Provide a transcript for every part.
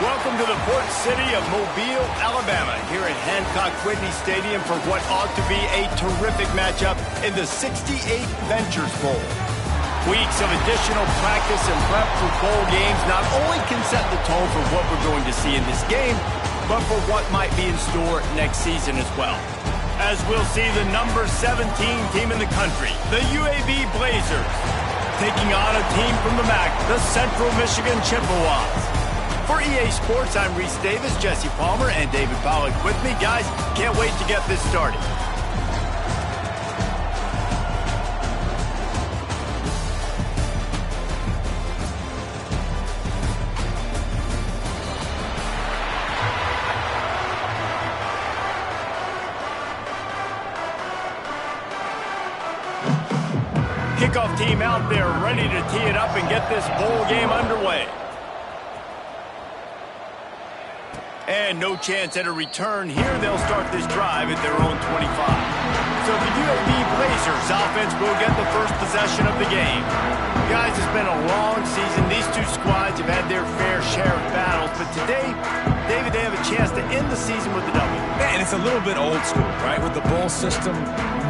Welcome to the port city of Mobile, Alabama, here at Hancock-Whitney Stadium for what ought to be a terrific matchup in the 68th Ventures Bowl. Weeks of additional practice and prep for bowl games not only can set the tone for what we're going to see in this game, but for what might be in store next season as well. As we'll see the number 17 team in the country, the UAB Blazers, taking on a team from the MAC, the Central Michigan Chippewas. For EA Sports, I'm Reese Davis, Jesse Palmer, and David Pollack with me. Guys, can't wait to get this started. Kickoff team out there ready to tee it up and get this bowl game underway. And no chance at a return here. They'll start this drive at their own 25. So the UAB Blazers offense will get the first possession of the game. Guys, it's been a long season. These two squads have had their fair share of battles, but today, David, they have a chance to end the season with a W. Yeah, and it's a little bit old school, right? With the bowl system,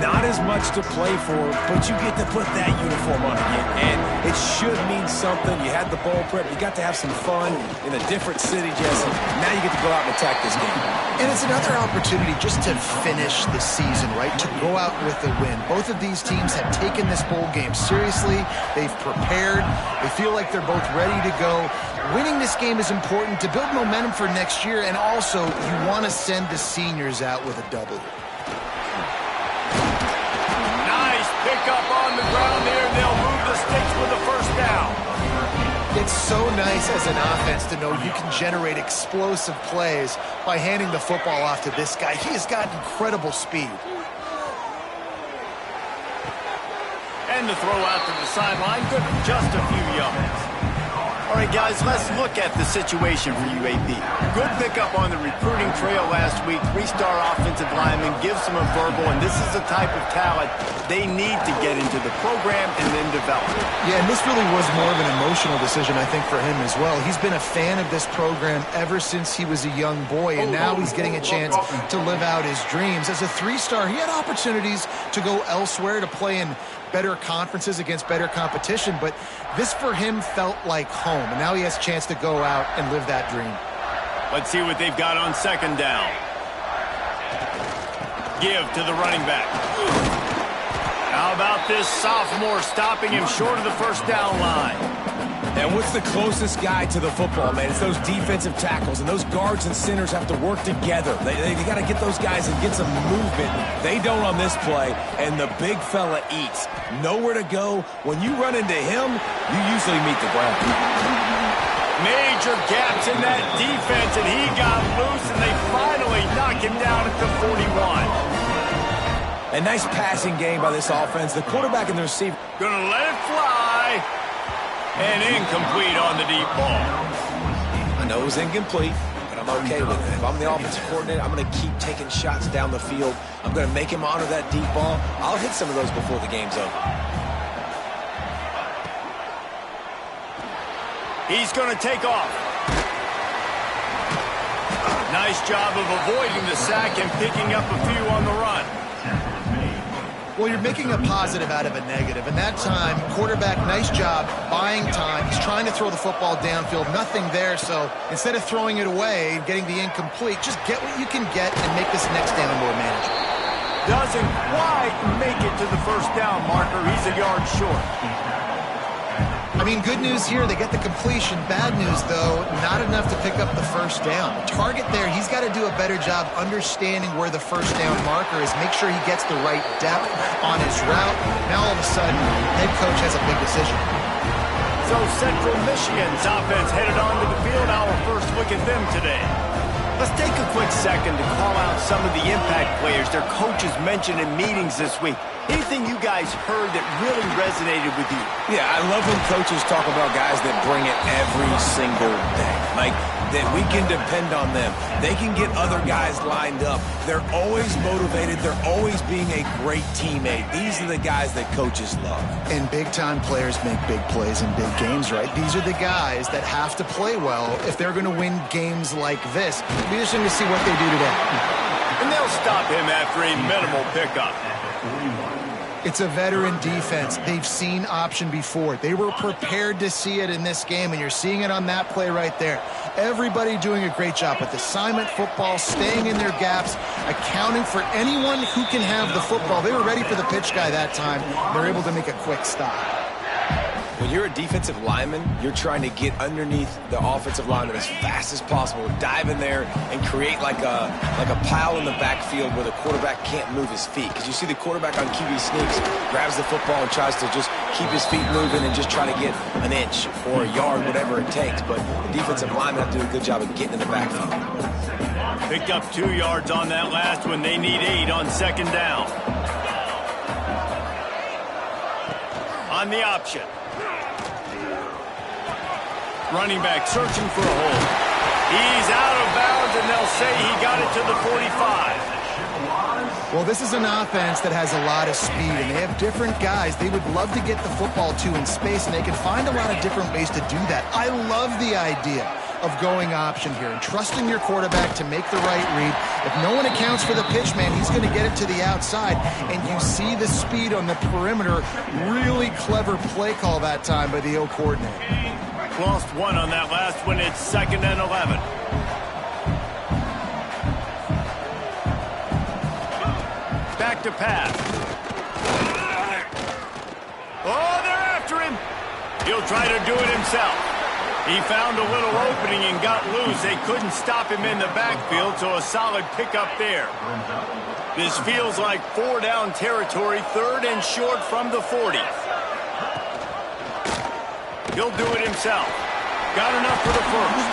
not as much to play for, but you get to put that uniform on again, and it should mean something. You had the bowl prep. You got to have some fun in a different city, Jesse. Now you get to go out and attack this game. And it's another opportunity just to finish the season, right? To go out with a win. Both of these teams have taken this bowl game seriously. They've prepared. They feel like they're both ready to go. Winning this game is important to build momentum for next year, and also you want to send the seniors out with a W. Nice pickup on the ground there. They'll move the sticks with the first down. It's so nice as an offense to know you can generate explosive plays by handing the football off to this guy. He has got incredible speed. And the throw out to the sideline, good for just a few yards. All right, guys, let's look at the situation for UAB. Good pickup on the recruiting trail last week. Three-star offensive lineman gives them a verbal, and this is the type of talent they need to get into the program and then develop. Yeah, and this really was more of an emotional decision, I think, for him as well. He's been a fan of this program ever since he was a young boy, and now he's getting a chance to live out his dreams. As a three-star, he had opportunities to go elsewhere, to play in better conferences against better competition, but this for him felt like home, and now he has a chance to go out and live that dream. Let's see what they've got on second down. Give to the running back. How about this sophomore stopping him short of the first down line? And what's the closest guy to the football, man? It's those defensive tackles, and those guards and centers have to work together. They got to get those guys and get some movement. They don't on this play, and the big fella eats. Nowhere to go. When you run into him, you usually meet the ground. Major gaps in that defense, and he got loose, and they finally knock him down at the 41. A nice passing game by this offense. The quarterback and the receiver. Gonna let it fly. And incomplete on the deep ball. I know it was incomplete, but I'm okay with it. If I'm the offensive coordinator, I'm going to keep taking shots down the field. I'm going to make him honor that deep ball. I'll hit some of those before the game's over. He's going to take off. Nice job of avoiding the sack and picking up a few on the run. Well, you're making a positive out of a negative. And that time, quarterback, nice job, buying time. He's trying to throw the football downfield. Nothing there, so instead of throwing it away and getting the incomplete, just get what you can get and make this next down more manageable. Doesn't quite make it to the first down marker. He's a yard short. I mean, good news here, they get the completion. Bad news, though, not enough to pick up the first down. Target there, he's got to do a better job understanding where the first down marker is, make sure he gets the right depth on his route. Now, all of a sudden, head coach has a big decision. So Central Michigan's offense headed onto the field. Our first look at them today. Let's take a quick second to call out some of the impact players their coaches mentioned in meetings this week. Anything you guys heard that really resonated with you? Yeah, I love when coaches talk about guys that bring it every single day. Like, that we can depend on them. They can get other guys lined up. They're always motivated. They're always being a great teammate. These are the guys that coaches love. And big-time players make big plays in big games, right? These are the guys that have to play well if they're going to win games like this. It'll be interesting to see what they do today. And they'll stop him after a minimal pickup. It's a veteran defense. They've seen option before. They were prepared to see it in this game, and you're seeing it on that play right there. Everybody doing a great job with assignment football, staying in their gaps, accounting for anyone who can have the football. They were ready for the pitch guy that time. They're able to make a quick stop. When you're a defensive lineman, you're trying to get underneath the offensive lineman as fast as possible, dive in there and create like a pile in the backfield where the quarterback can't move his feet. Because you see the quarterback on QB sneaks, grabs the football and tries to just keep his feet moving and just try to get an inch or a yard, whatever it takes. But the defensive linemen have to do a good job of getting in the backfield. Picked up 2 yards on that last one. They need 8 on second down. On the option. Running back searching for a hole. He's out of bounds, and they'll say he got it to the 45. Well, this is an offense that has a lot of speed, and they have different guys they would love to get the football to in space, and they can find a lot of different ways to do that. I love the idea of going option here and trusting your quarterback to make the right read. If no one accounts for the pitch, man, he's going to get it to the outside, and you see the speed on the perimeter. Really clever play call that time by the O coordinator. Lost 1 on that last one. It's 2nd and 11. Back to pass. Oh, they're after him. He'll try to do it himself. He found a little opening and got loose. They couldn't stop him in the backfield, so a solid pickup there. This feels like 4-down territory, 3rd and short from the 40. He'll do it himself. Got enough for the first.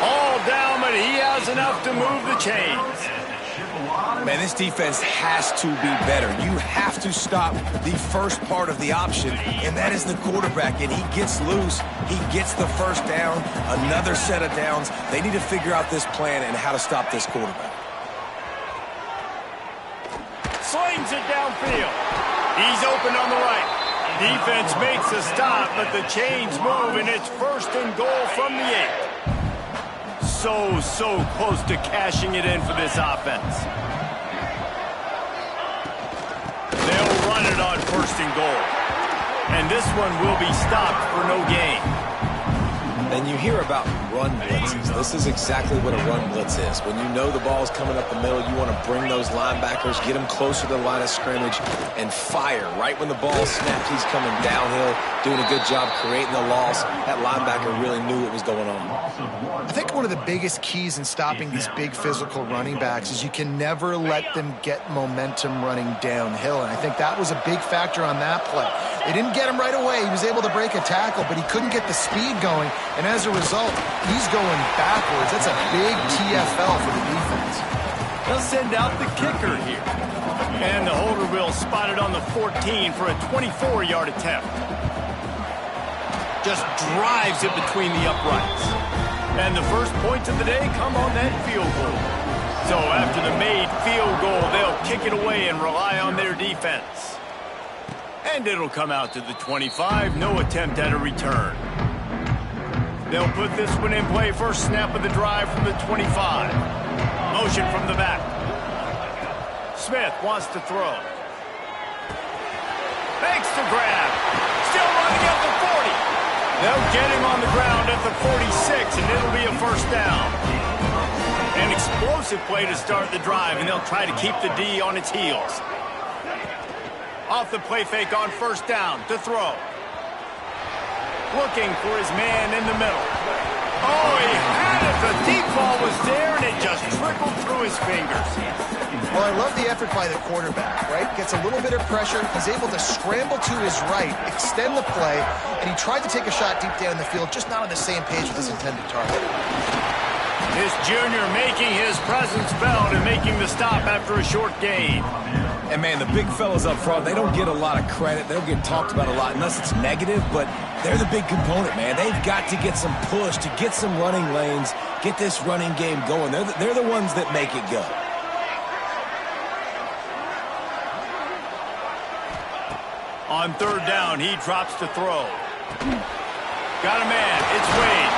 All down, but he has enough to move the chains. Man, this defense has to be better. You have to stop the first part of the option, and that is the quarterback. And he gets loose. He gets the first down, another set of downs. They need to figure out this plan and how to stop this quarterback. Slings it downfield. He's open on the right. Defense makes a stop, but the chains move, and it's 1st and goal from the 8. So close to cashing it in for this offense. They'll run it on 1st and goal. And this one will be stopped for no gain. And you hear about run blitzes. This is exactly what a run blitz is. When you know the ball is coming up the middle, you want to bring those linebackers, get them closer to the line of scrimmage, and fire. Right when the ball snaps, he's coming downhill, doing a good job creating the loss. That linebacker really knew what was going on. I think one of the biggest keys in stopping these big physical running backs is you can never let them get momentum running downhill. And I think that was a big factor on that play. They didn't get him right away. He was able to break a tackle, but he couldn't get the speed going. And as a result, he's going backwards. That's a big TFL for the defense. They'll send out the kicker here. And the holder will spot it on the 14 for a 24-yard attempt. Just drives it between the uprights. And the first points of the day come on that field goal. So after the made field goal, they'll kick it away and rely on their defense. And it'll come out to the 25. No attempt at a return. They'll put this one in play. First snap of the drive from the 25. Motion from the back. Smith wants to throw. Makes the grab. Still running at the 40. They'll get him on the ground at the 46, and it'll be a first down. An explosive play to start the drive, and they'll try to keep the D on its heels. Off the play fake on first down to throw. Looking for his man in the middle. Oh, he had it. The deep ball was there, and it just trickled through his fingers. Well, I love the effort by the quarterback, right? Gets a little bit of pressure. He's able to scramble to his right, extend the play, and he tried to take a shot deep down the field, just not on the same page with his intended target. This junior making his presence felt and making the stop after a short gain. And, man, the big fellas up front, they don't get a lot of credit. They don't get talked about a lot unless it's negative, but they're the big component, man. They've got to get some push, to get some running lanes, get this running game going. They're the ones that make it go. On third down, he drops to throw. Got a man. It's Wade.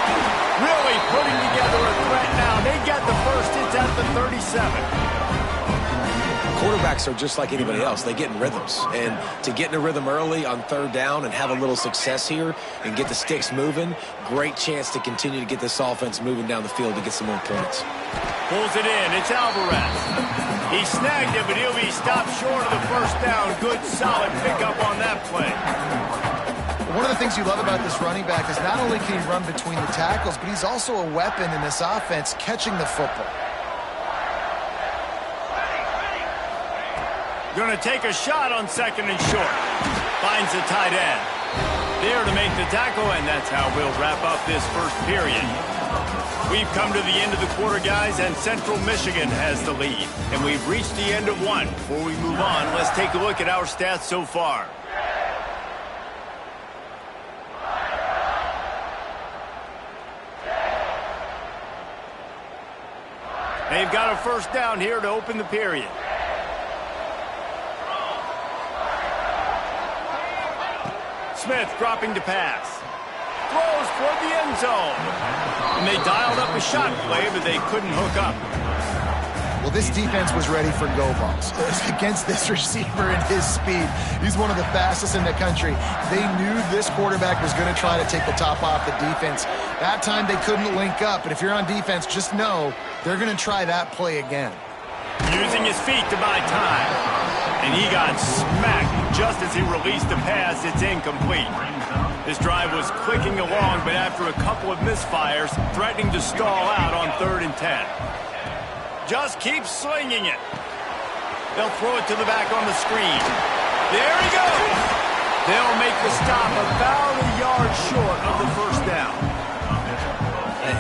Really putting together a threat now. They get the first. It's at the 37. Quarterbacks are just like anybody else. They get in rhythms. And to get in a rhythm early on third down and have a little success here and get the sticks moving, great chance to continue to get this offense moving down the field to get some more points. Pulls it in. It's Alvarez. He snagged it, but he'll be stopped short of the first down. Good, solid pickup on that play. One of the things you love about this running back is not only can he run between the tackles, but he's also a weapon in this offense catching the football. Going to take a shot on second and short. Finds the tight end. There to make the tackle, and that's how we'll wrap up this first period. We've come to the end of the quarter, guys, and Central Michigan has the lead. And we've reached the end of one. Before we move on, let's take a look at our stats so far. They've got a first down here to open the period. Smith dropping to pass. Throws toward the end zone. And they dialed up a shot play, but they couldn't hook up. Well, this defense was ready for go balls against this receiver and his speed. He's one of the fastest in the country. They knew this quarterback was going to try to take the top off the defense. That time they couldn't link up, but if you're on defense, just know they're going to try that play again. Using his feet to buy time. And he got smacked just as he released the pass. It's incomplete. This drive was clicking along, but after a couple of misfires, threatening to stall out on 3rd and 10. Just keeps slinging it. They'll throw it to the back on the screen. There he goes. They'll make the stop about a yard short of the first down.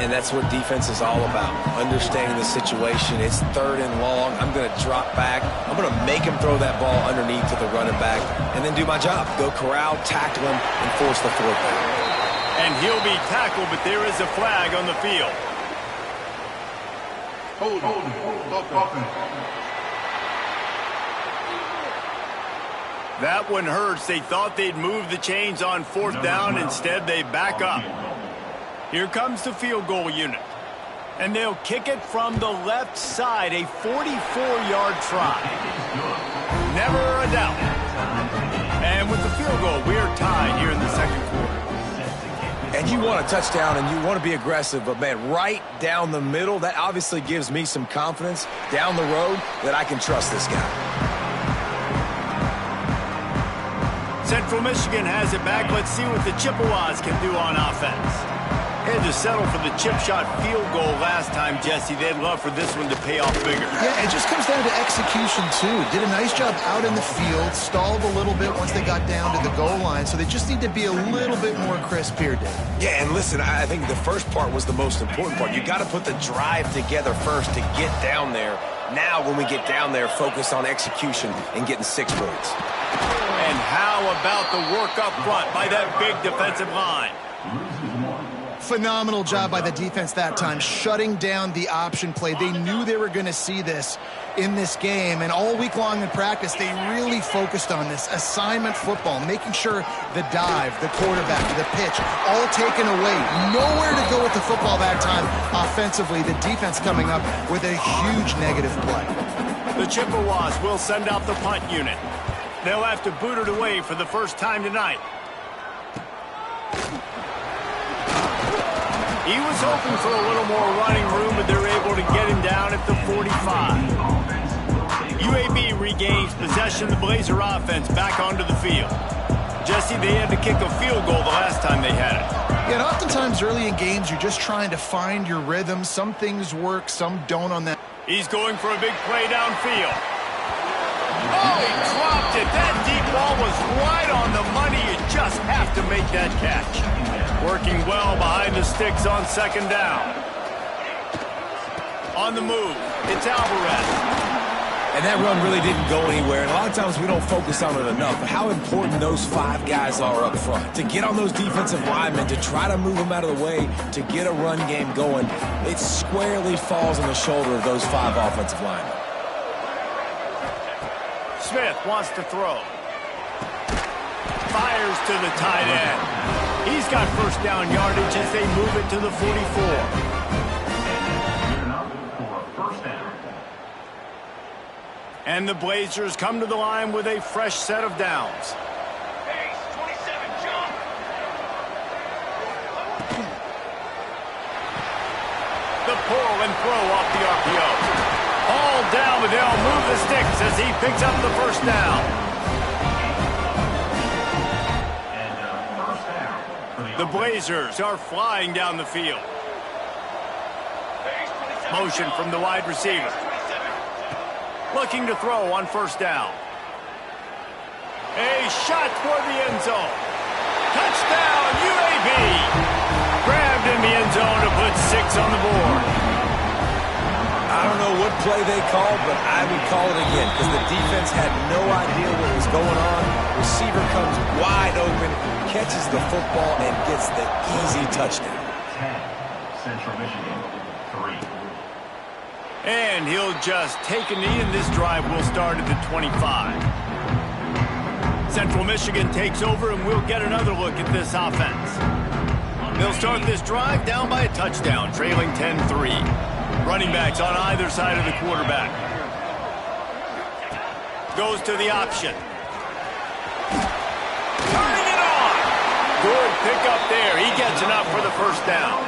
And that's what defense is all about, understanding the situation. It's 3rd and long. I'm going to drop back. I'm going to make him throw that ball underneath to the running back and then do my job. Go corral, tackle him, and force the 4th down. And he'll be tackled, but there is a flag on the field. Hold on. That one hurts. They thought they'd move the chains on 4th down. Instead, they back up. Here comes the field goal unit. And they'll kick it from the left side, a 44-yard try. Never a doubt. And with the field goal, we're tied here in the second quarter. And you want a touchdown and you want to be aggressive, but, man, right down the middle, that obviously gives me some confidence down the road that I can trust this guy. Central Michigan has it back. Let's see what the Chippewas can do on offense. Had to settle for the chip shot field goal last time, Jesse. They'd love for this one to pay off bigger. Yeah, it just comes down to execution, too. Did a nice job out in the field, stalled a little bit once they got down to the goal line, so they just need to be a little bit more crisp here, Dave. Yeah, and listen, I think the first part was the most important part. You got to put the drive together first to get down there. Now, when we get down there, focus on execution and getting 6 points. And how about the work up front by that big defensive line? Phenomenal job by the defense that time, shutting down the option play. They knew they were going to see this in this game, and all week long in practice, they really focused on this assignment football, making sure the dive, the quarterback, the pitch, all taken away. Nowhere to go with the football that time offensively. The defense coming up with a huge negative play. The Chippewas will send out the punt unit. They'll have to boot it away for the first time tonight. He was hoping for a little more running room, but they're able to get him down at the 45. UAB regains possession. The Blazer offense back onto the field. Jesse, they had to kick a field goal the last time they had it. Yeah, and oftentimes early in games, you're just trying to find your rhythm. Some things work, some don't on that. He's going for a big play downfield. Oh, he dropped it. That deep ball was right on the money. You just have to make that catch. Working well behind the sticks on 2nd down. On the move, it's Alvarez. And that run really didn't go anywhere. And a lot of times we don't focus on it enough. But how important those 5 guys are up front. To get on those defensive linemen, to try to move them out of the way, to get a run game going, it squarely falls on the shoulder of those 5 offensive linemen. Smith wants to throw. Fires to the tight end. He's got first down yardage as they move it to the 44. And the Blazers come to the line with a fresh set of downs. Base 27, jump. The pull and throw off the RPO. All down, but they'll move the sticks as he picks up the first down. The Blazers are flying down the field. Motion from the wide receiver. Looking to throw on first down. A shot toward the end zone. Touchdown, UAB. Grabbed in the end zone to put 6 on the board. I don't know what play they called, but I would call it again because the defense had no idea what was going on. Receiver comes wide open, catches the football, and gets the easy touchdown. 10, Central Michigan, 3. And he'll just take a knee, and this drive will start at the 25. Central Michigan takes over, and we'll get another look at this offense. They'll start this drive down by a touchdown, trailing 10-3. Running backs on either side of the quarterback. Goes to the option. Turning it on. Good pickup there. He gets enough for the first down.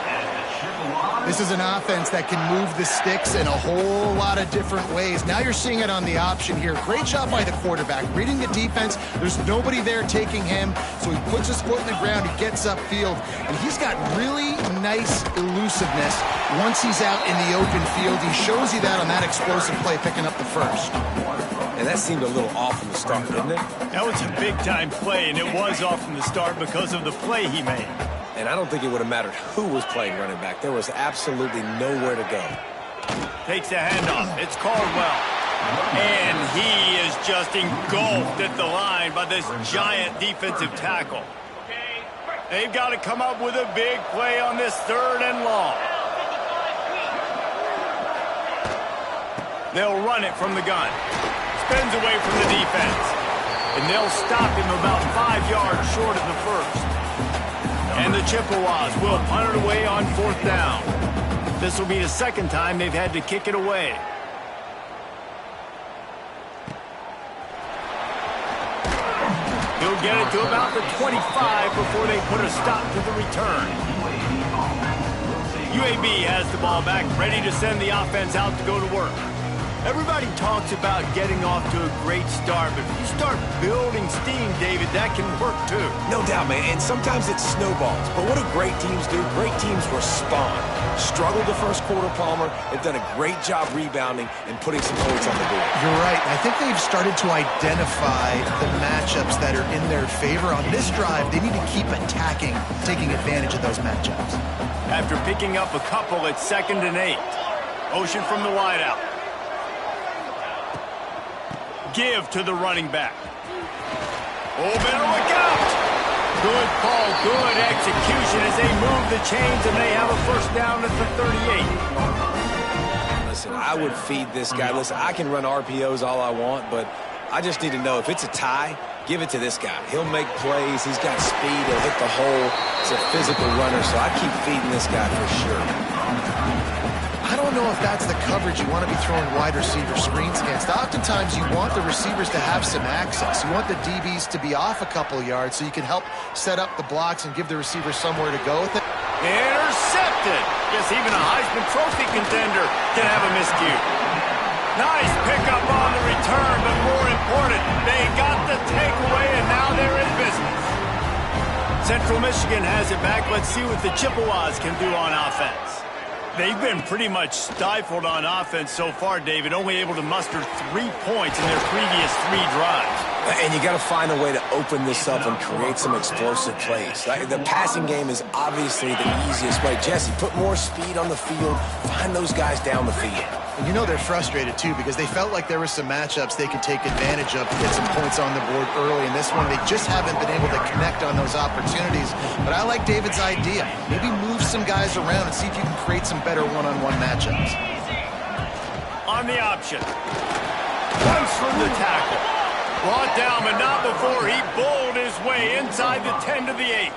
This is an offense that can move the sticks in a whole lot of different ways. Now you're seeing it on the option here. Great job by the quarterback. Reading the defense, there's nobody there taking him, so he puts his foot in the ground, he gets upfield, and he's got really nice elusiveness once he's out in the open field. He shows you that on that explosive play, picking up the first. And that seemed a little off from the start, didn't it? That was a big-time play, and it was off from the start because of the play he made. And I don't think it would have mattered who was playing running back. There was absolutely nowhere to go. Takes the handoff. It's Caldwell. And he is just engulfed at the line by this giant defensive tackle. They've got to come up with a big play on this 3rd and long. They'll run it from the gun. Spins away from the defense. And they'll stop him about 5 yards short of the first. And the Chippewas will punt it away on 4th down. This will be the 2nd time they've had to kick it away. He'll get it to about the 25 before they put a stop to the return. UAB has the ball back, ready to send the offense out to go to work. Everybody talks about getting off to a great start, but if you start building steam, David, that can work too. No doubt, man, and sometimes it snowballs. But what do great teams do? Great teams respond. Struggled the first quarter, Palmer. They've done a great job rebounding and putting some points on the board. You're right. I think they've started to identify the matchups that are in their favor. On this drive, they need to keep attacking, taking advantage of those matchups. After picking up a couple, it's 2nd and 8. Motion from the wideout. Give to the running back. Oh, better look out. Good call, good execution as they move the chains, and they have a first down at the 38. Listen, I would feed this guy. Listen, I can run RPOs all I want, but I just need to know if it's a tie, give it to this guy. He'll make plays. He's got speed. He'll hit the hole. It's a physical runner, so I keep feeding this guy for sure. I don't know if that's the coverage you want to be throwing wide receiver screens against. Oftentimes, you want the receivers to have some access. You want the DBs to be off a couple yards so you can help set up the blocks and give the receiver somewhere to go with it. Intercepted. Guess even a Heisman Trophy contender can have a miscue. Nice pickup on the return, but more important, they got the takeaway, and now they're in business. Central Michigan has it back. Let's see what the Chippewas can do on offense. They've been pretty much stifled on offense so far, David, only able to muster 3 points in their previous 3 drives. And you got to find a way to open this up and create some explosive plays. The passing game is obviously the easiest way. Jesse, put more speed on the field. Find those guys down the field. And you know they're frustrated, too, because they felt like there were some matchups they could take advantage of to get some points on the board early. In this one, they just haven't been able to connect on those opportunities. But I like David's idea. Maybe move some guys around and see if you can create some better one-on-one matchups. On the option. Runs from the tackle. Brought down, but not before he bowled his way inside the 10 to the 8.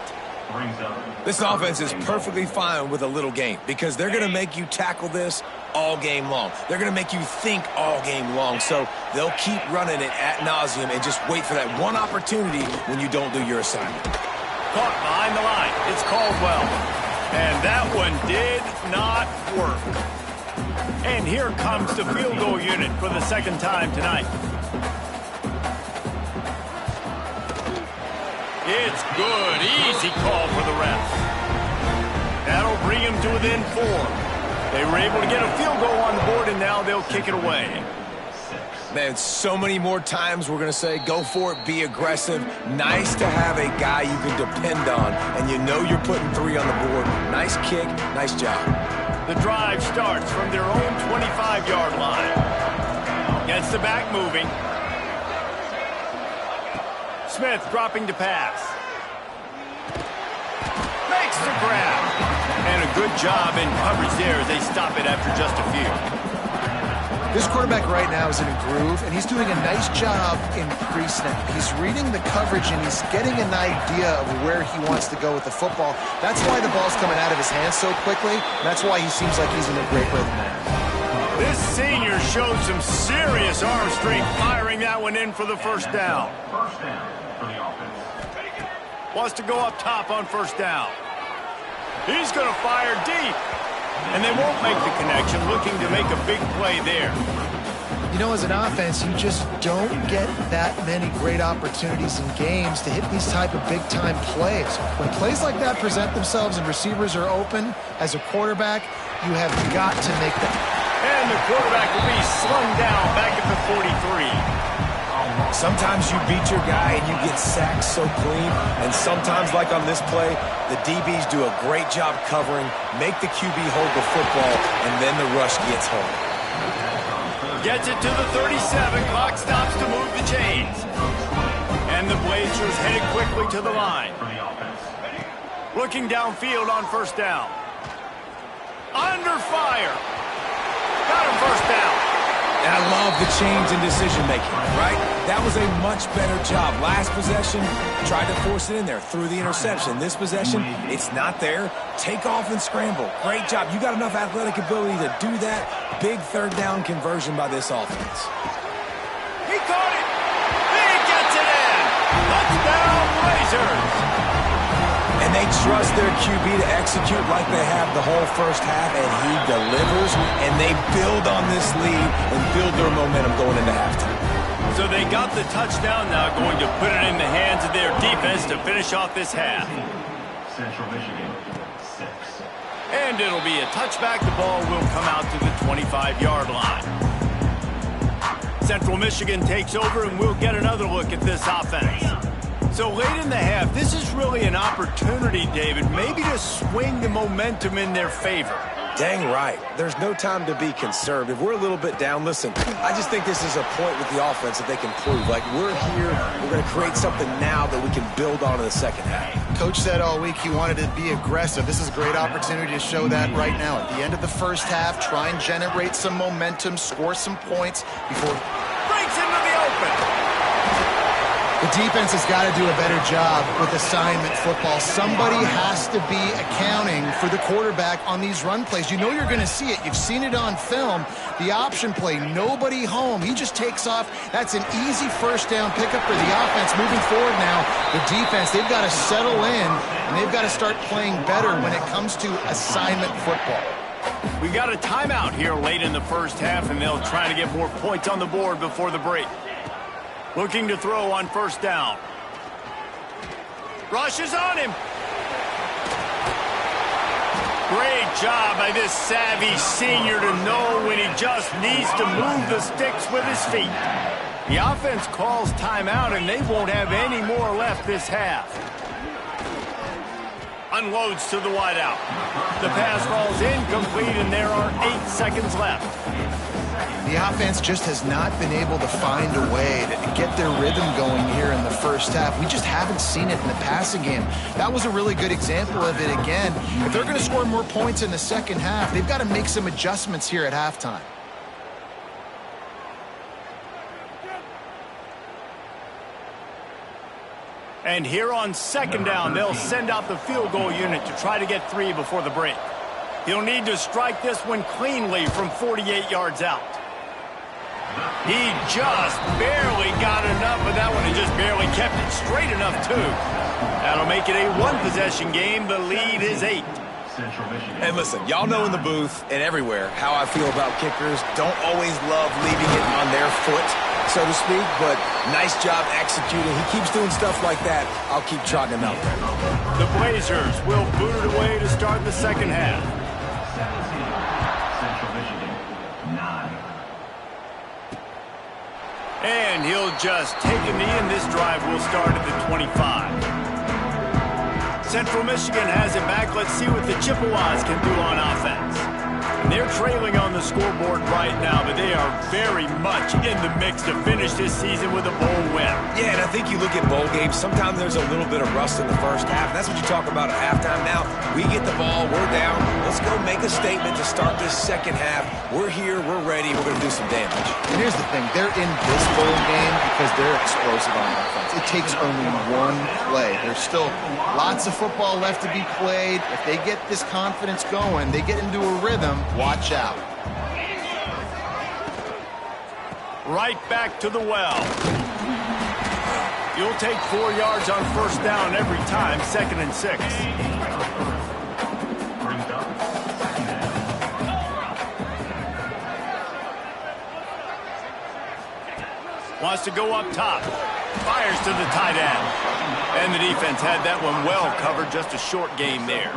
This offense is perfectly fine with a little game because they're going to make you tackle this all game long. They're going to make you think all game long. So they'll keep running it ad nauseum and just wait for that one opportunity when you don't do your assignment. Caught behind the line. It's Caldwell. And that one did not work. And here comes the field goal unit for the second time tonight. It's good. Easy call for the ref. That'll bring him to within 4. They were able to get a field goal on the board, and now they'll kick it away. Man, so many more times we're going to say, go for it, be aggressive. Nice to have a guy you can depend on, and you know you're putting 3 on the board. Nice kick, nice job. The drive starts from their own 25-yard line. Gets the back moving. Smith dropping to pass. Makes the grab. And a good job in coverage there as they stop it after just a few. This quarterback right now is in a groove, and he's doing a nice job in pre-snap. He's reading the coverage, and he's getting an idea of where he wants to go with the football. That's why the ball's coming out of his hands so quickly. That's why he seems like he's in a great rhythm now. This senior showed some serious arm strength firing that one in for the first down. First down for the offense. Wants to go up top on first down. He's going to fire deep. And they won't make the connection, looking to make a big play there. You know, as an offense, you just don't get that many great opportunities in games to hit these type of big-time plays. When plays like that present themselves and receivers are open, as a quarterback, you have got to make them. And the quarterback will be slung down back at the 43. Sometimes you beat your guy and you get sacked so clean, and sometimes, like on this play, the DBs do a great job covering, make the QB hold the football, and then the rush gets home. Gets it to the 37. Clock stops to move the chains. And the Blazers headed quickly to the line. Looking downfield on first down. Under fire. Got him first down. And I love the change in decision-making, right? That was a much better job. Last possession, tried to force it in there, threw the interception. This possession, it's not there. Take off and scramble. Great job. You got enough athletic ability to do that. Big third down conversion by this offense. He caught it. He gets it in. Touchdown, Blazers. And they trust their QB to execute like they have the whole first half, and he delivers, and they build on this lead and build their momentum going into halftime. So they got the touchdown now, going to put it in the hands of their defense to finish off this half. Central Michigan, 6. And it'll be a touchback. The ball will come out to the 25-yard line. Central Michigan takes over, and we'll get another look at this offense. So late in the half, this is really an opportunity, David, maybe to swing the momentum in their favor. Dang right. There's no time to be conservative. We're a little bit down. Listen, I just think this is a point with the offense that they can prove. Like, we're here, we're going to create something now that we can build on in the second half. Coach said all week he wanted to be aggressive. This is a great opportunity to show that right now. At the end of the first half, try and generate some momentum, score some points before... Breaks into the open. The defense has got to do a better job with assignment football. Somebody has to be accounting for the quarterback on these run plays. You know you're going to see it. You've seen it on film. The option play, nobody home. He just takes off. That's an easy first down pickup for the offense. Moving forward now, the defense, they've got to settle in, and they've got to start playing better when it comes to assignment football. We got a timeout here late in the first half, and they'll try to get more points on the board before the break. Looking to throw on first down. Rush is on him. Great job by this savvy senior to know when he just needs to move the sticks with his feet. The offense calls timeout, and they won't have any more left this half. Unloads to the wideout. The pass falls incomplete, and there are 8 seconds left. The offense just has not been able to find a way to get their rhythm going here in the first half. We just haven't seen it in the passing game. That was a really good example of it again. If they're going to score more points in the second half, they've got to make some adjustments here at halftime. And here on second down, they'll send out the field goal unit to try to get 3 before the break. He'll need to strike this one cleanly from 48 yards out. He just barely got enough, but that one he just barely kept it straight enough, too. That'll make it a one-possession game. The lead is 8. And listen, y'all know in the booth and everywhere how I feel about kickers. Don't always love leaving it on their foot, so to speak, but nice job executing. He keeps doing stuff like that. I'll keep trotting him out there. The Blazers will boot it away to start the second half. Central Michigan, 9. And he'll just take a knee, and this drive will start at the 25. Central Michigan has it back. Let's see what the Chippewas can do on offense. And they're trailing on the scoreboard right now, but they are very much in the mix to finish this season with a bowl win. Yeah, and I think you look at bowl games, sometimes there's a little bit of rust in the first half. That's what you talk about at halftime. Now, we get the ball, we're down. Let's go make a statement to start this second half. We're here, we're ready, we're going to do some damage. And here's the thing, they're in this bowl game because they're explosive on offense. It takes only one play. There's still lots of football left to be played. If they get this confidence going, they get into a rhythm, watch out. Right back to the well. You'll take 4 yards on first down every time, 2nd and 6. Brings up second down. Wants to go up top. Fires to the tight end. And the defense had that one well covered. Just a short game there.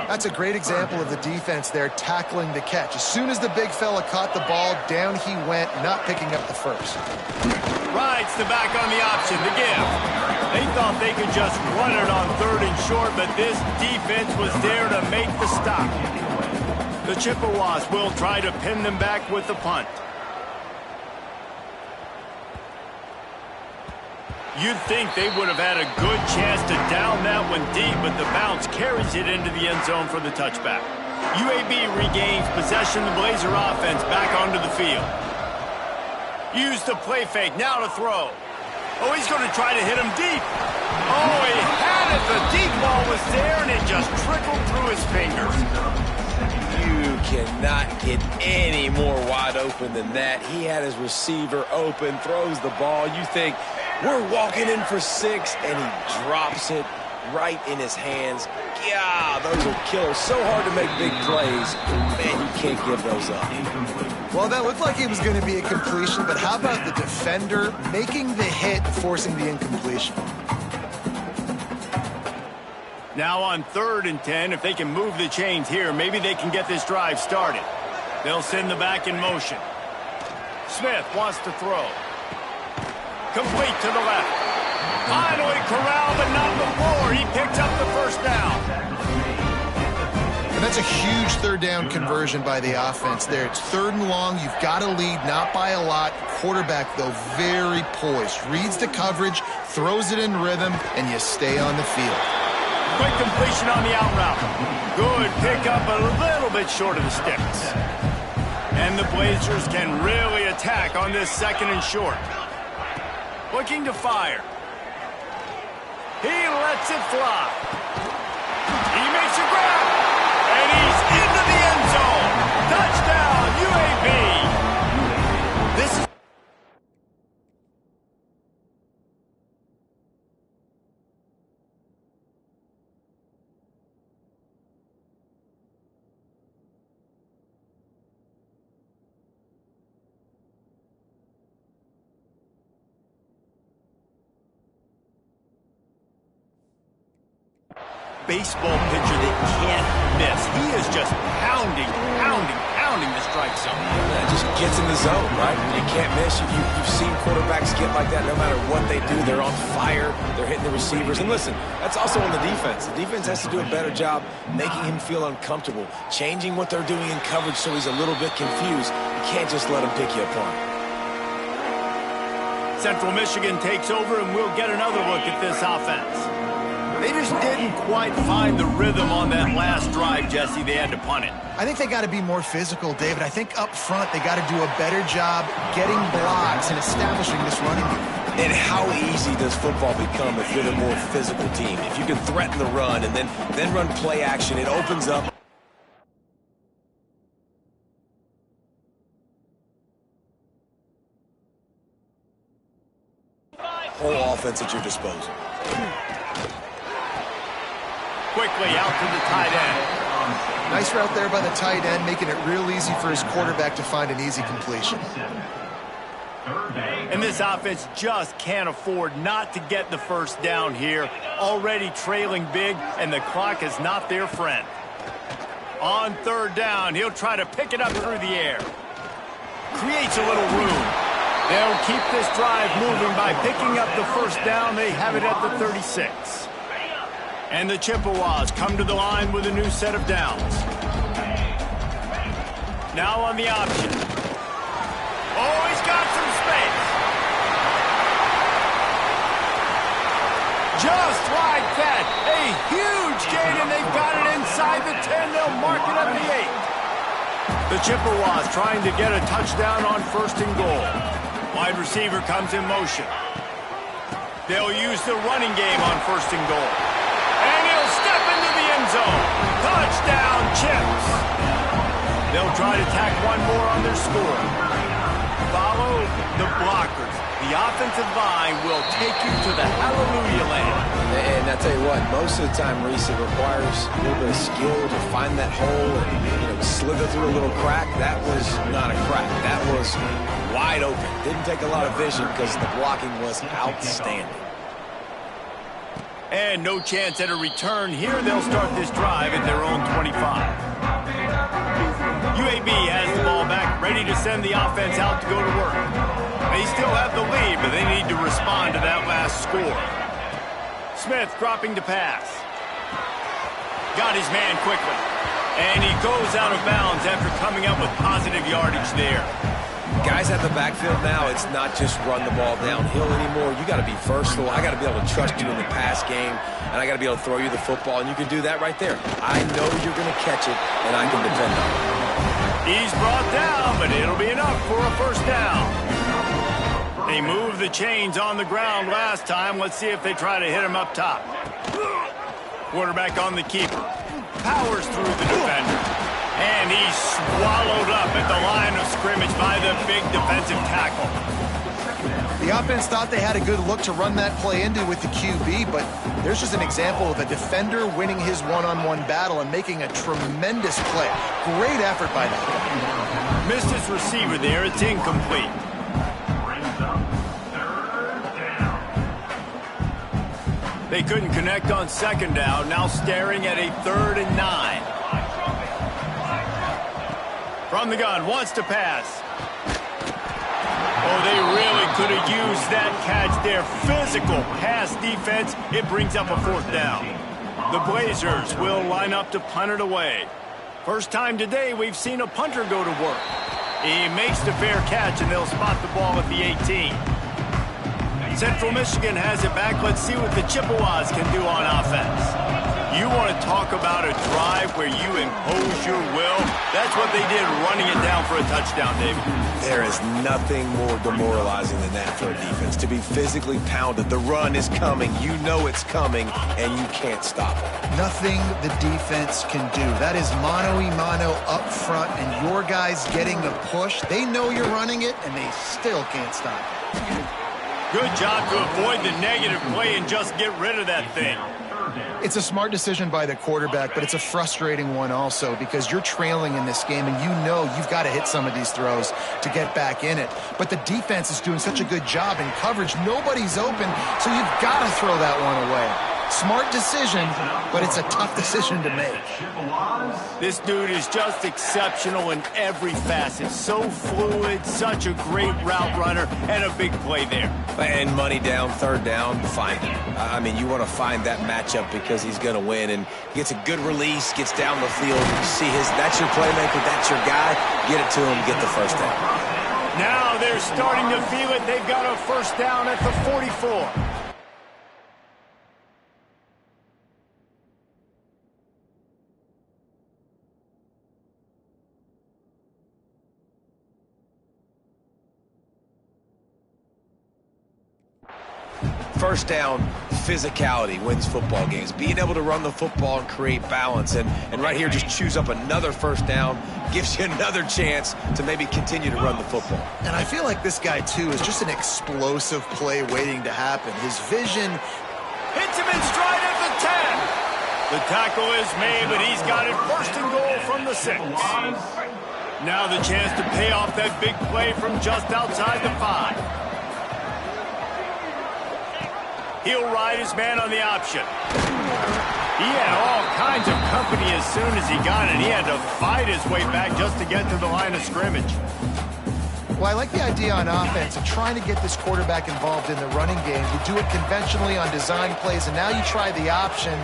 That's a great example of the defense there tackling the catch. As soon as the big fella caught the ball, down he went, not picking up the first. Rides the back on the option, the give. They thought they could just run it on 3rd and short, but this defense was there to make the stop. The Chippewas will try to pin them back with the punt. You'd think they would have had a good chance to down that one deep, but the bounce carries it into the end zone for the touchback. UAB regains possession. The Blazer offense back onto the field. Use the play fake. Now to throw. Oh, he's going to try to hit him deep. Oh, he had it. The deep ball was there, and it just trickled through his fingers. You cannot get any more wide open than that. He had his receiver open, throws the ball. You think, we're walking in for 6, and he drops it right in his hands. Yeah, those are killers. So hard to make big plays. Man, you can't give those up. Well, that looked like it was going to be a completion, but how about the defender making the hit, forcing the incompletion? Now on 3rd and 10, if they can move the chains here, maybe they can get this drive started. They'll send the back in motion. Smith wants to throw. Complete to the left. Finally corralled, but not before. He picked up the first down. And that's a huge 3rd down conversion by the offense there. It's 3rd and long. You've got to lead, not by a lot. Quarterback, though, very poised. Reads the coverage, throws it in rhythm, and you stay on the field. Quick completion on the out route. Good pickup, a little bit short of the sticks. And the Blazers can really attack on this 2nd and short. Looking to fire. He lets it fly. He makes a grab. And he's into the end zone. Touchdown, UAB. This is... baseball pitcher that can't miss. He is just pounding the strike zone. Yeah, it just gets in the zone, right? You can't miss. You've seen quarterbacks get like that no matter what they do. They're on fire. They're hitting the receivers. And listen, that's also on the defense. The defense has to do a better job making him feel uncomfortable, changing what they're doing in coverage so he's a little bit confused. You can't just let him pick you apart. Central Michigan takes over, and we'll get another look at this offense. They just didn't quite find the rhythm on that last drive, Jesse. They had to punt it. I think they got to be more physical, David. I think up front they got to do a better job getting blocks and establishing this running game. And how easy does football become if you're the more physical team? If you can threaten the run and then run play action, it opens up whole offense at your disposal. Quickly out to the tight end. Nice route there by the tight end, making it real easy for his quarterback to find an easy completion. And this offense just can't afford not to get the first down here. Already trailing big, and the clock is not their friend. On third down, he'll try to pick it up through the air. Creates a little room. They'll keep this drive moving by picking up the first down. They have it at the 36. And the Chippewas come to the line with a new set of downs. Now on the option. Oh, he's got some space. Just like that. A huge gain, and they've got it inside the 10. They'll mark it at the 8. The Chippewas trying to get a touchdown on first and goal. Wide receiver comes in motion. They'll use the running game on first and goal. And he'll step into the end zone. Touchdown, Chips. They'll try to tack one more on their score. Follow the blockers. The offensive line will take you to the hallelujah land. And I tell you what, most of the time, Reese, it requires a little bit of skill to find that hole and slither through a little crack. That was not a crack. That was wide open. Didn't take a lot of vision because the blocking was outstanding. And no chance at a return here. They'll start this drive at their own 25. UAB has the ball back, ready to send the offense out to go to work. They still have the lead, but they need to respond to that last score. Smith dropping to pass. Got his man quickly. And he goes out of bounds after coming up with positive yardage there. Guys at the backfield now, it's not just run the ball downhill anymore. You got to be versatile. I got to be able to trust you in the pass game, and I got to be able to throw you the football, and you can do that right there. I know you're going to catch it, and I can depend on it. He's brought down, but it'll be enough for a first down. They moved the chains on the ground last time. Let's see if they try to hit him up top. Quarterback on the keeper. Powers through the defender. And he's swallowed up at the line of scrimmage by the big defensive tackle. The offense thought they had a good look to run that play into with the QB, but there's just an example of a defender winning his one-on-one battle and making a tremendous play. Great effort by that guy. Missed his receiver there. It's incomplete. They couldn't connect on second down. Now staring at a 3rd and 9. From the gun, wants to pass. Oh, they really could have used that catch there. Physical pass defense. It brings up a 4th down. The Blazers will line up to punt it away. First time today we've seen a punter go to work. He makes the fair catch, and they'll spot the ball at the 18. Central Michigan has it back. Let's see what the Chippewas can do on offense. You want to talk about a drive where you impose your will? That's what they did, running it down for a touchdown, David. There is nothing more demoralizing than that for a defense. To be physically pounded. The run is coming. You know it's coming, and you can't stop it. Nothing the defense can do. That is mano-a-mano up front, and your guys getting the push. They know you're running it, and they still can't stop it. Good job to avoid the negative play and just get rid of that thing. It's a smart decision by the quarterback, but it's a frustrating one also because you're trailing in this game and you know you've got to hit some of these throws to get back in it. But the defense is doing such a good job in coverage. Nobody's open, so you've got to throw that one away. Smart decision, but it's a tough decision to make. This dude is just exceptional in every facet. So fluid, such a great route runner, and a big play there. And money down, third down, find him. I mean, you want to find that matchup because he's going to win, and he gets a good release, gets down the field. You see that's your playmaker, that's your guy. Get it to him, get the first down. Now they're starting to feel it. They've got a first down at the 44. First down, physicality wins football games. Being able to run the football and create balance. And right here, just choose up another first down, gives you another chance to maybe continue to run the football. And I feel like this guy, too, is just an explosive play waiting to happen. His vision hits him in stride at the 10. The tackle is made, but he's got it first and goal from the 6. Now the chance to pay off that big play from just outside the 5. He'll ride his man on the option. He had all kinds of company as soon as he got it. He had to fight his way back just to get to the line of scrimmage. Well, I like the idea on offense of trying to get this quarterback involved in the running game. You do it conventionally on design plays, and now you try the option,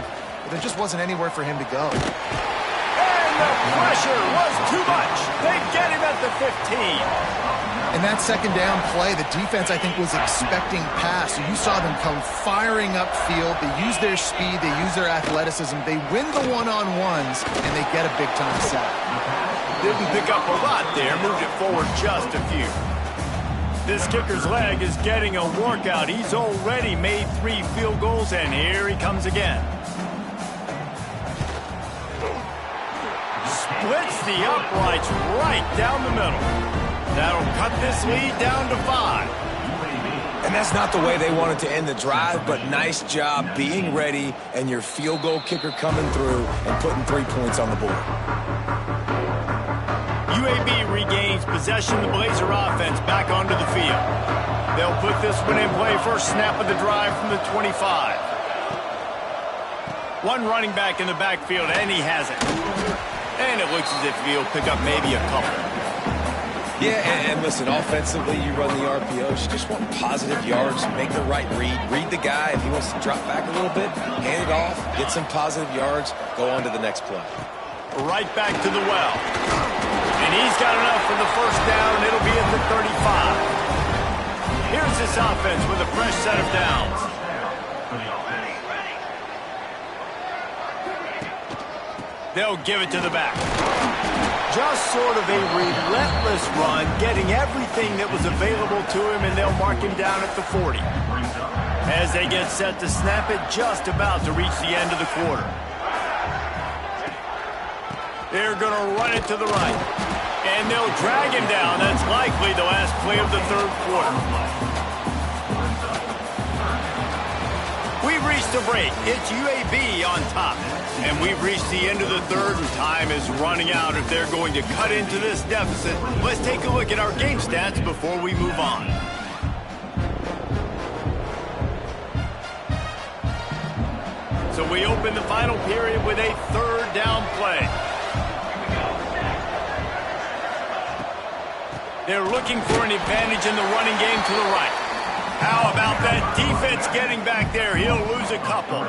but there just wasn't anywhere for him to go. And the pressure was too much. They get him at the 15. In that second down play, the defense, I think, was expecting pass. So you saw them come firing upfield. They use their speed. They use their athleticism. They win the one-on-ones, and they get a big-time sack. Didn't pick up a lot there. Moved it forward just a few. This kicker's leg is getting a workout. He's already made 3 field goals, and here he comes again. Splits the uprights right down the middle. That'll cut this lead down to 5. And that's not the way they wanted to end the drive, but nice job being ready and your field goal kicker coming through and putting 3 points on the board. UAB regains possession of the Blazer offense back onto the field. They'll put this one in play first snap of the drive from the 25. One running back in the backfield, and he has it. And it looks as if he'll pick up maybe a couple. Yeah, and listen, offensively, you run the RPOs. You just want positive yards, make the right read. Read the guy. If he wants to drop back a little bit, hand it off, get some positive yards, go on to the next play. Right back to the well. And he's got enough for the first down. It'll be at the 35. Here's this offense with a fresh set of downs. They'll give it to the back. Just sort of a relentless run, getting everything that was available to him, and they'll mark him down at the 40. As they get set to snap it, just about to reach the end of the quarter. They're going to run it to the right. And they'll drag him down. That's likely the last play of the third quarter. We've reached a break. It's UAB on top. And we've reached the end of the third, and time is running out if they're going to cut into this deficit. Let's take a look at our game stats before we move on. So we open the final period with a third down play. They're looking for an advantage in the running game to the right. How about that defense getting back there? He'll lose a couple.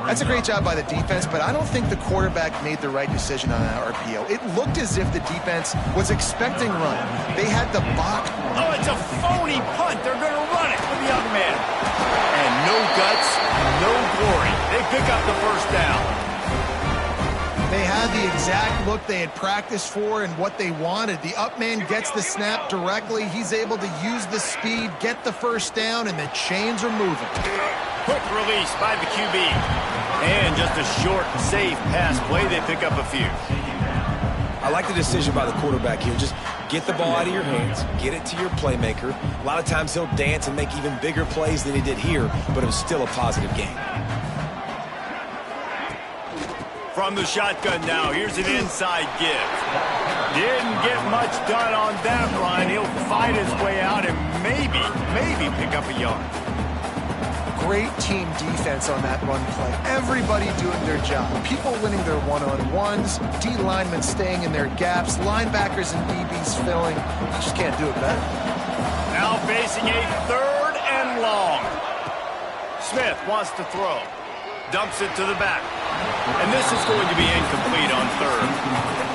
That's a great job by the defense, but I don't think the quarterback made the right decision on that RPO. It looked as if the defense was expecting run. They had the box. Oh, it's a phony punt. They're going to run it with the young man. And no guts, no glory. They pick up the first down. They had the exact look they had practiced for and what they wanted. The up man gets the snap directly. He's able to use the speed, get the first down, and the chains are moving. Quick release by the QB. And just a short, safe pass play. They pick up a few. I like the decision by the quarterback here. Just get the ball out of your hands, get it to your playmaker. A lot of times he'll dance and make even bigger plays than he did here, but it was still a positive game. From the shotgun now, here's an inside give. Didn't get much done on that run. He'll fight his way out and maybe pick up a yard. The great team defense on that run play. Everybody doing their job. People winning their one-on-ones, D linemen staying in their gaps, linebackers and DBs filling. You just can't do it better. Now facing a 3rd and long. Smith wants to throw. Dumps it to the back. And this is going to be incomplete on 3rd.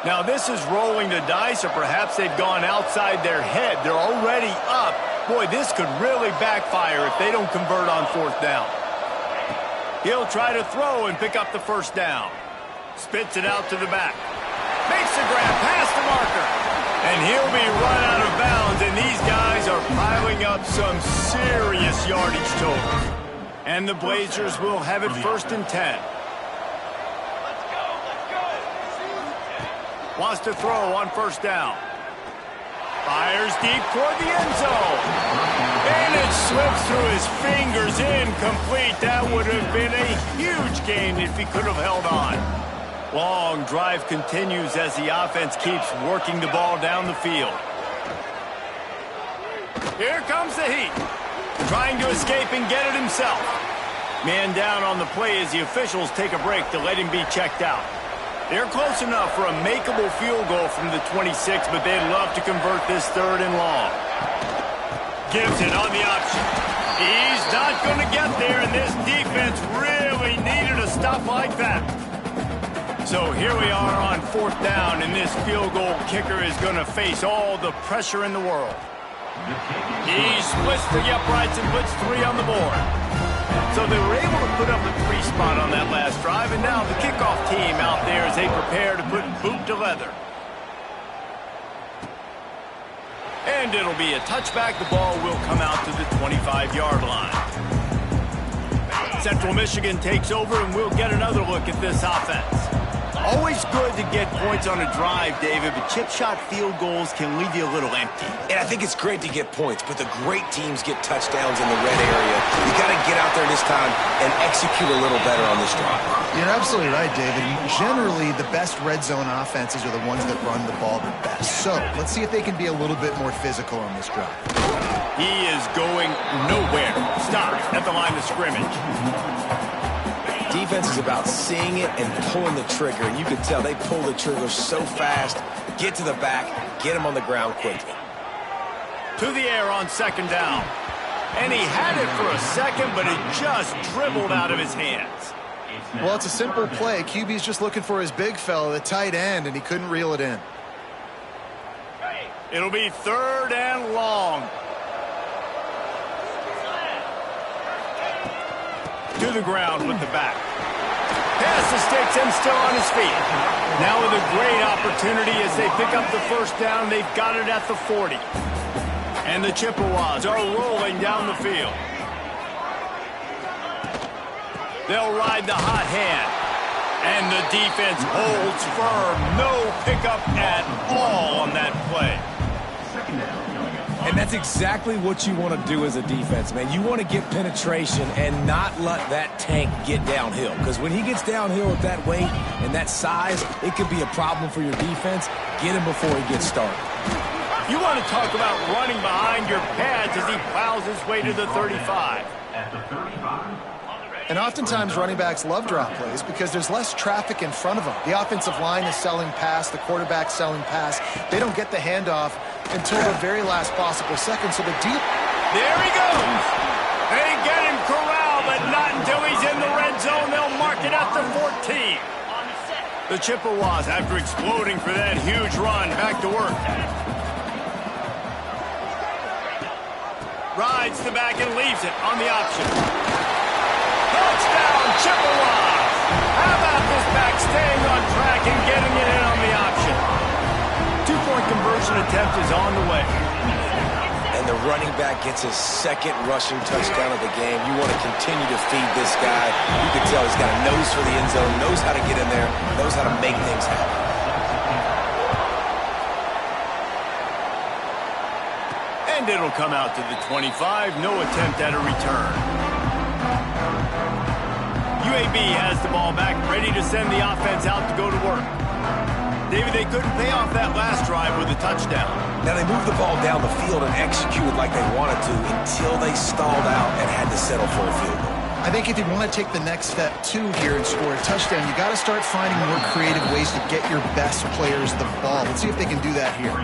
Now this is rolling the dice, or perhaps they've gone outside their head. They're already up. Boy, this could really backfire if they don't convert on 4th down. He'll try to throw and pick up the 1st down. Spits it out to the back. Makes the grab past the marker. And he'll be run out of bounds, and these guys are piling up some serious yardage totals. And the Blazers will have it 1st and 10. Wants to throw on 1st down. Fires deep toward the end zone. And it slips through his fingers, incomplete. That would have been a huge gain if he could have held on. Long drive continues as the offense keeps working the ball down the field. Here comes the heat. Trying to escape and get it himself. Man down on the play as the officials take a break to let him be checked out. They're close enough for a makeable field goal from the 26, but they'd love to convert this 3rd and long. Gives it on the option. He's not going to get there, and this defense really needed a stop like that. So here we are on 4th down, and this field goal kicker is going to face all the pressure in the world. He splits the uprights and puts 3 on the board. So they were able to put up a 3 spot on that last drive, and now the kickoff team out there as they prepare to put boot to leather. And it'll be a touchback. The ball will come out to the 25-yard line. Central Michigan takes over, and we'll get another look at this offense. Always good to get points on a drive, David, but chip shot field goals can leave you a little empty. And I think it's great to get points, but the great teams get touchdowns in the red area. You got to get out there this time and execute a little better on this drive. You're absolutely right, David. Generally, the best red zone offenses are the ones that run the ball the best. So let's see if they can be a little bit more physical on this drive. He is going nowhere. Stops at the line of scrimmage. Defense is about seeing it and pulling the trigger, and you can tell they pull the trigger so fast. Get to the back, get him on the ground quickly. To the air on 2nd down. And he had it for a second, but it just dribbled out of his hands. Well, it's a simple play. QB's just looking for his big fella, the tight end, and he couldn't reel it in. It'll be 3rd and long. To the ground with the back. Pass the sticks and still on his feet. Now with a great opportunity as they pick up the 1st down. They've got it at the 40. And the Chippewas are rolling down the field. They'll ride the hot hand. And the defense holds firm. No pickup at all on that play. And that's exactly what you want to do as a defense, man. You want to get penetration and not let that tank get downhill. Because when he gets downhill with that weight and that size, it could be a problem for your defense. Get him before he gets started. You want to talk about running behind your pads as he plows his way to the 35. At the 35. And oftentimes running backs love drop plays because there's less traffic in front of them. The offensive line is selling pass, the quarterback's selling pass. They don't get the handoff until the very last possible second. So the deep... There he goes! They get him corralled, but not until he's in the red zone. They'll mark it at the 14. The Chippewas, after exploding for that huge run, back to work. Rides the back and leaves it on the option. Touchdown, Chippewas! How about this back staying on track and getting it in on the option? 2-point conversion attempt is on the way. And the running back gets his 2nd rushing touchdown of the game. You want to continue to feed this guy. You can tell he's got a nose for the end zone, knows how to get in there, knows how to make things happen. And And it'll come out to the 25. No attempt at a return. UAB has the ball back, ready to send the offense out to go to work. David, they couldn't pay off that last drive with a touchdown. Now, they moved the ball down the field and executed like they wanted to until they stalled out and had to settle for a field goal. I think if you want to take the next step, too, here and score a touchdown, you got to start finding more creative ways to get your best players the ball. Let's see if they can do that here.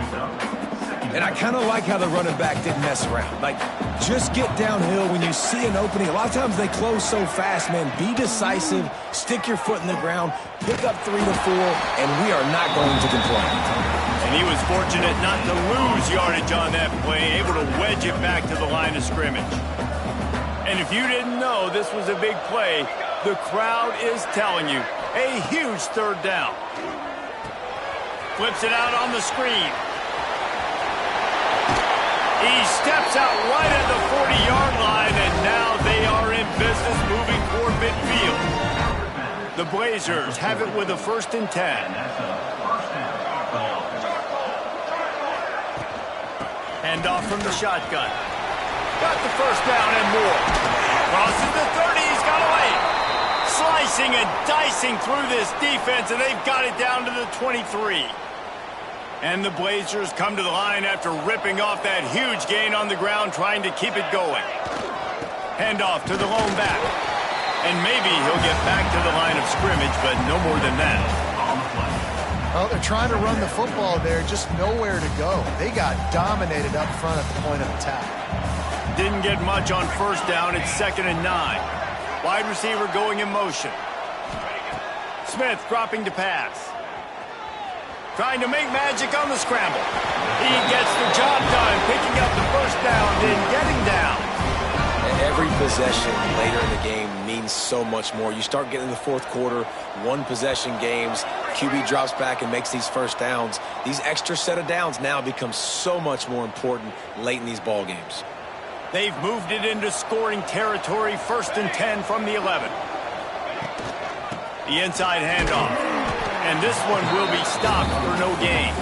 And I kind of like how the running back didn't mess around. Like, just get downhill when you see an opening. A lot of times they close so fast, man. Be decisive, stick your foot in the ground, pick up 3 to 4, and we are not going to complain. And he was fortunate not to lose yardage on that play, able to wedge it back to the line of scrimmage. And if you didn't know this was a big play, the crowd is telling you, a huge third down. Flips it out on the screen. He steps out right at the 40-yard line, and now they are in business moving toward midfield. The Blazers have it with a 1st and 10. Handoff from the shotgun. Got the first down and more. Crosses the 30, he's got away. Slicing and dicing through this defense, and they've got it down to the 23. And the Blazers come to the line after ripping off that huge gain on the ground, trying to keep it going. Handoff to the lone back. And maybe he'll get back to the line of scrimmage, but no more than that. Well, they're trying to run the football there, just nowhere to go. They got dominated up front at the point of attack. Didn't get much on first down. It's 2nd and 9. Wide receiver going in motion. Smith dropping to pass. Trying to make magic on the scramble. He gets the job done, picking up the first down, then getting down. Every possession later in the game means so much more. You start getting in the 4th quarter, 1-possession games, QB drops back and makes these first downs. These extra set of downs now become so much more important late in these ball games. They've moved it into scoring territory, 1st and 10 from the 11. The inside handoff. And this one will be stopped for no gain.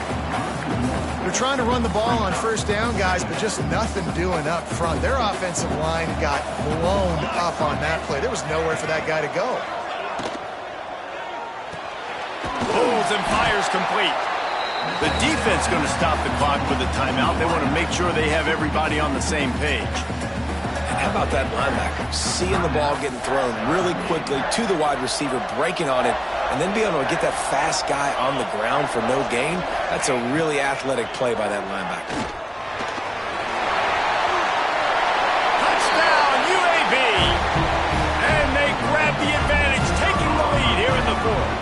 They're trying to run the ball on first down, guys, but just nothing doing up front. Their offensive line got blown up on that play. There was nowhere for that guy to go. Pulls and fires complete. The defense going to stop the clock with a timeout. They want to make sure they have everybody on the same page. How about that linebacker? Seeing the ball getting thrown really quickly to the wide receiver, breaking on it, and then be able to get that fast guy on the ground for no gain. That's a really athletic play by that linebacker. Touchdown, UAB! And they grab the advantage, taking the lead here in the 4th.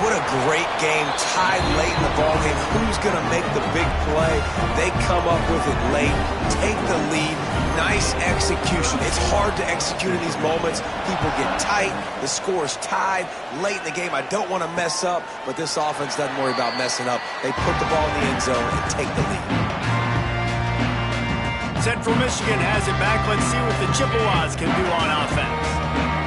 What a great game, tied late in the ballgame. Who's going to make the big play? They come up with it late, take the lead. Nice execution. It's hard to execute in these moments. People get tight. The score is tied late in the game. I don't want to mess up, but this offense doesn't worry about messing up. They put the ball in the end zone and take the lead. Central Michigan has it back. Let's see what the Chippewas can do on offense.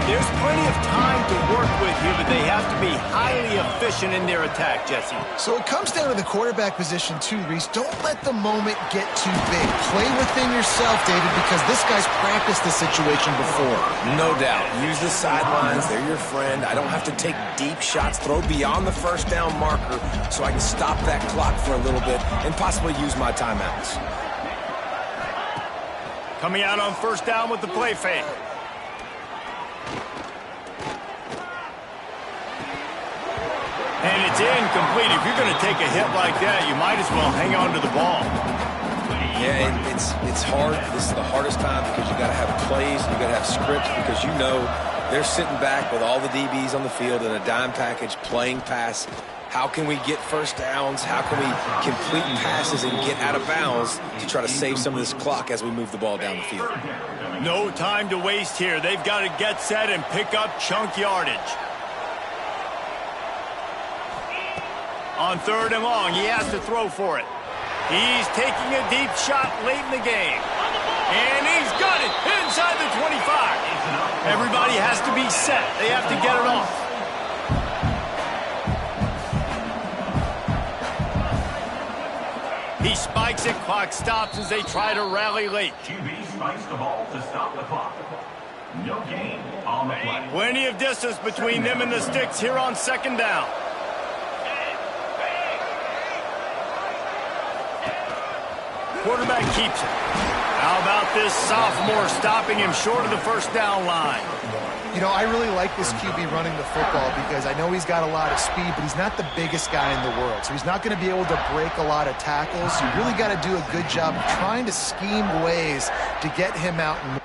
There's plenty of time to work with here, but they have to be highly efficient in their attack, Jesse. So it comes down to the quarterback position too, Reese. Don't let the moment get too big. Play within yourself, David, because this guy's practiced this situation before. No doubt. Use the sidelines. They're your friend. I don't have to take deep shots, throw beyond the first down marker so I can stop that clock for a little bit and possibly use my timeouts. Coming out on first down with the play fake. And it's incomplete. If you're going to take a hit like that, you might as well hang on to the ball. Yeah, it's hard. This is the hardest time because you got to have plays, you got to have scripts because you know they're sitting back with all the DBs on the field in a dime package playing pass. How can we get first downs? How can we complete passes and get out of bounds to try to save some of this clock as we move the ball down the field? No time to waste here. They've got to get set and pick up chunk yardage. On 3rd and long, he has to throw for it. He's taking a deep shot late in the game. And he's got it inside the 25. Everybody has to be set. They have to get it off. He spikes it, clock stops as they try to rally late. QB spikes the ball to stop the clock. No gain on the play. Plenty of distance between them and the sticks here on second down. Quarterback keeps it. How about this sophomore stopping him short of the first down line? You know, I really like this QB running the football because I know he's got a lot of speed, but he's not the biggest guy in the world. So he's not going to be able to break a lot of tackles. You really got to do a good job of trying to scheme ways to get him out and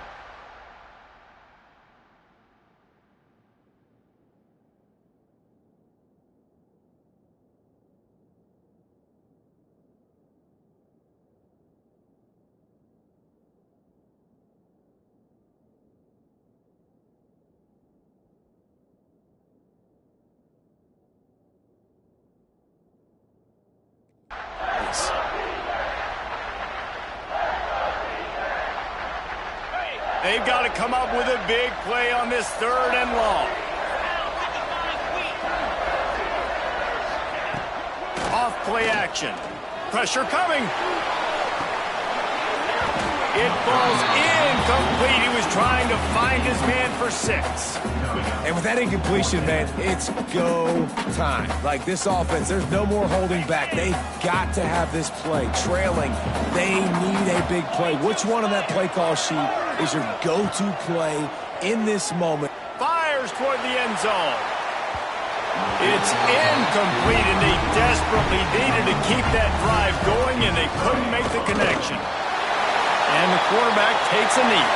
They've got to come up with a big play on this third and long. Off play action. Pressure coming. It falls incomplete. He was trying to find his man for 6. And with that incompletion, man, it's go time. Like this offense, there's no more holding back. They've got to have this play. Trailing, they need a big play. Which one on that play call sheet is your go-to play in this moment? Fires toward the end zone. It's incomplete, and they desperately needed to keep that drive going, and they couldn't make the connection. And the quarterback takes a knee.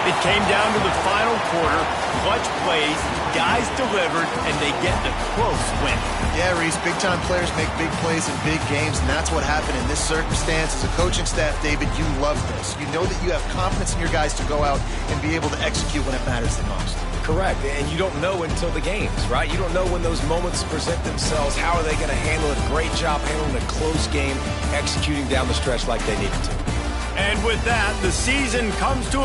It came down to the final quarter. Clutch plays, guys delivered, and they get the close win. Yeah, Reese, big-time players make big plays in big games, and that's what happened in this circumstance. As a coaching staff, David, you love this. You know that you have confidence in your guys to go out and be able to execute when it matters the most. Correct, and you don't know until the games, right? You don't know when those moments present themselves. How are they going to handle it? Great job handling a close game, executing down the stretch like they needed to. And with that, the season comes to a